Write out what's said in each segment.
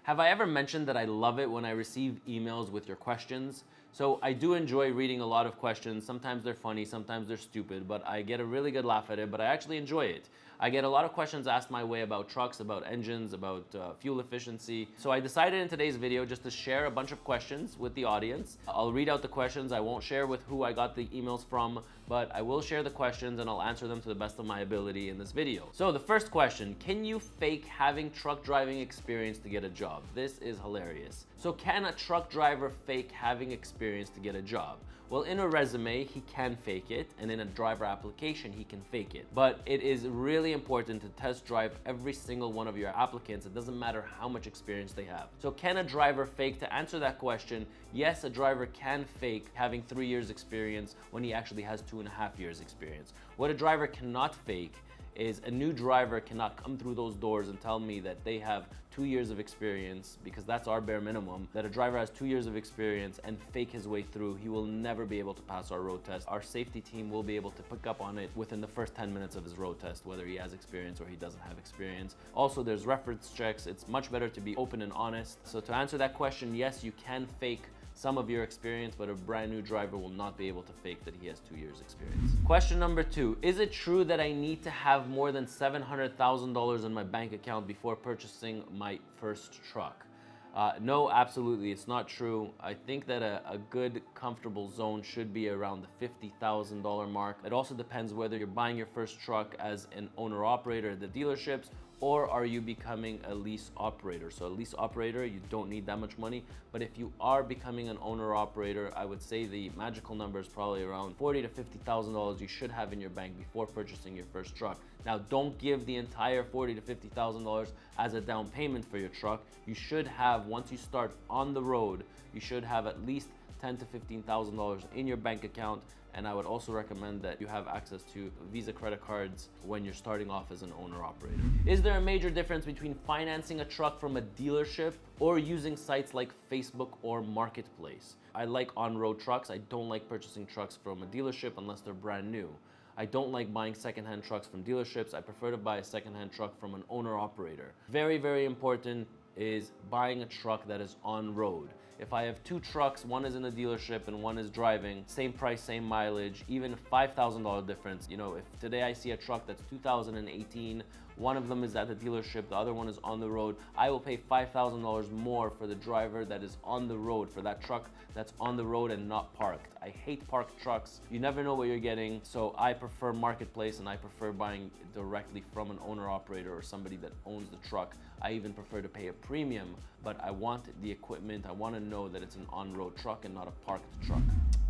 Have I ever mentioned that I love it when I receive emails with your questions? So I do enjoy reading a lot of questions. Sometimes they're funny, sometimes they're stupid, but I get a really good laugh at it, but I actually enjoy it. I get a lot of questions asked my way about trucks, about engines, about fuel efficiency. So I decided in today's video just to share a bunch of questions with the audience. I'll read out the questions. I won't share with who I got the emails from, but I will share the questions and I'll answer them to the best of my ability in this video. So the first question, can you fake having truck driving experience to get a job? This is hilarious. So can a truck driver fake having experience to get a job? Well, in a resume, he can fake it, and in a driver application, he can fake it. But it is really important to test drive every single one of your applicants. It doesn't matter how much experience they have. So can a driver fake? To answer that question, yes, a driver can fake having 3 years experience when he actually has 2.5 years experience. What a driver cannot fake is a new driver cannot come through those doors and tell me that they have 2 years of experience, because that's our bare minimum, that a driver has 2 years of experience and fake his way through. He will never be able to pass our road test. Our safety team will be able to pick up on it within the first 10 minutes of his road test, whether he has experience or he doesn't have experience. Also, there's reference checks. It's much better to be open and honest. So to answer that question, yes, you can fake some of your experience, but a brand new driver will not be able to fake that he has 2 years experience. Question number 2, is it true that I need to have more than $700,000 in my bank account before purchasing my first truck? No, absolutely, it's not true. I think that a good, comfortable zone should be around the $50,000 mark. It also depends whether you're buying your first truck as an owner-operator at the dealerships, or are you becoming a lease operator? So a lease operator, you don't need that much money, but if you are becoming an owner-operator, I would say the magical number is probably around $40,000 to $50,000 you should have in your bank before purchasing your first truck. Now, don't give the entire $40,000 to $50,000 as a down payment for your truck. You should have, once you start on the road, you should have at least $10,000 to $15,000 in your bank account. And I would also recommend that you have access to Visa credit cards when you're starting off as an owner-operator. Is there a major difference between financing a truck from a dealership or using sites like Facebook or Marketplace? I like on-road trucks. I don't like purchasing trucks from a dealership unless they're brand new. I don't like buying secondhand trucks from dealerships. I prefer to buy a secondhand truck from an owner-operator. Very, very important is buying a truck that is on road. If I have 2 trucks, one is in a dealership and one is driving, same price, same mileage, even $5,000 difference. You know, if today I see a truck that's 2018, one of them is at the dealership, the other one is on the road, I will pay $5,000 more for the driver that is on the road, for that truck that's on the road and not parked. I hate parked trucks. You never know what you're getting, so I prefer Marketplace and I prefer buying directly from an owner-operator or somebody that owns the truck. I even prefer to pay a premium, but I want the equipment. I want to know that it's an on-road truck and not a parked truck.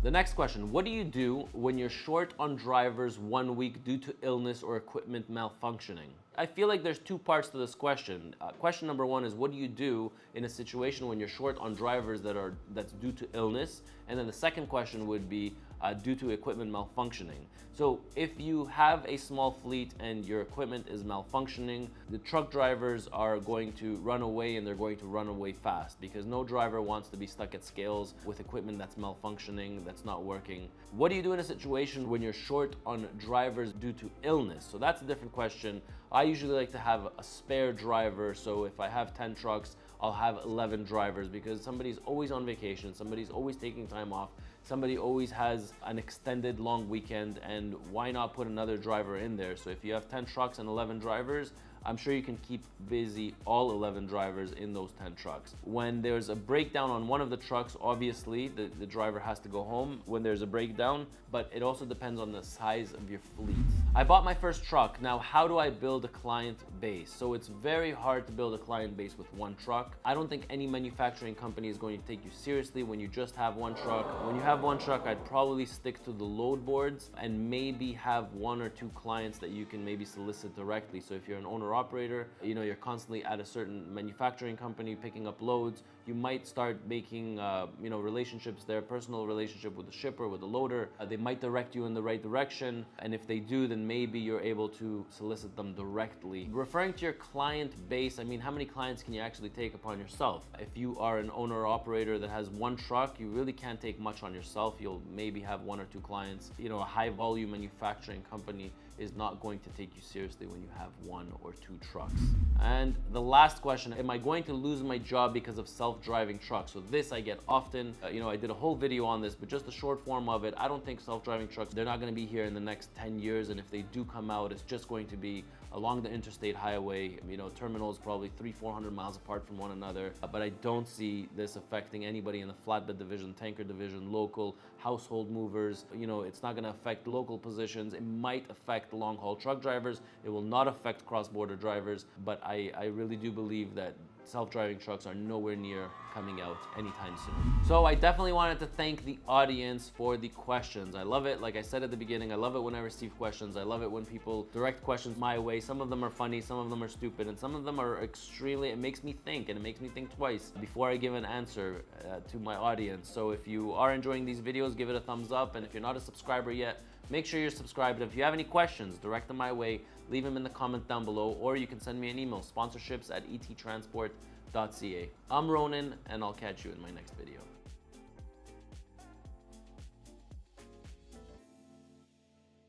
The next question, what do you do when you're short on drivers 1 week due to illness or equipment malfunctioning? I feel like there's 2 parts to this question. Question number 1 is, what do you do in a situation when you're short on drivers that's due to illness? And then the second question would be due to equipment malfunctioning. So if you have a small fleet and your equipment is malfunctioning, the truck drivers are going to run away, and they're going to run away fast, because no driver wants to be stuck at scales with equipment that's malfunctioning, that's not working. What do you do in a situation when you're short on drivers due to illness? So that's a different question. I usually like to have a spare driver. So if I have 10 trucks, I'll have 11 drivers, because somebody's always on vacation, somebody's always taking time off, somebody always has an extended long weekend, and why not put another driver in there? So if you have 10 trucks and 11 drivers, I'm sure you can keep busy all 11 drivers in those 10 trucks. When there's a breakdown on one of the trucks, obviously the driver has to go home when there's a breakdown, but it also depends on the size of your fleet. I bought my first truck. Now, how do I build a client base? So it's very hard to build a client base with one truck. I don't think any manufacturing company is going to take you seriously when you just have one truck. When you have one truck, I'd probably stick to the load boards and maybe have 1 or 2 clients that you can maybe solicit directly. So if you're an owner operator, you know, you're constantly at a certain manufacturing company picking up loads, you might start making relationships there, personal relationship with the shipper, with the loader. They might direct you in the right direction, and if they do, then maybe you're able to solicit them directly. Referring to your client base, I mean, how many clients can you actually take upon yourself? If you are an owner operator that has one truck, you really can't take much on yourself. You'll maybe have 1 or 2 clients. You know, a high volume manufacturing company is not going to take you seriously when you have 1 or 2 trucks. And the last question, am I going to lose my job because of self-driving trucks? So this I get often. I did a whole video on this, but just the short form of it, I don't think self-driving trucks, they're not going to be here in the next 10 years. And if they do come out, it's just going to be along the interstate highway, terminals probably 300-400 miles apart from one another. But I don't see this affecting anybody in the flatbed division, tanker division, local, household movers. It's not going to affect local positions. It might affect long haul truck drivers. It will not affect cross-border drivers. But I really do believe that self-driving trucks are nowhere near coming out anytime soon. So I definitely wanted to thank the audience for the questions. I love it. Like I said at the beginning, I love it when I receive questions. I love it when people direct questions my way. Some of them are funny, some of them are stupid, and some of them are it makes me think, and it makes me think twice before I give an answer to my audience. So if you are enjoying these videos, give it a thumbs up. And if you're not a subscriber yet, make sure you're subscribed. If you have any questions, direct them my way. Leave them in the comment down below, or you can send me an email, sponsorships@ettransport.ca. I'm Ronan, and I'll catch you in my next video.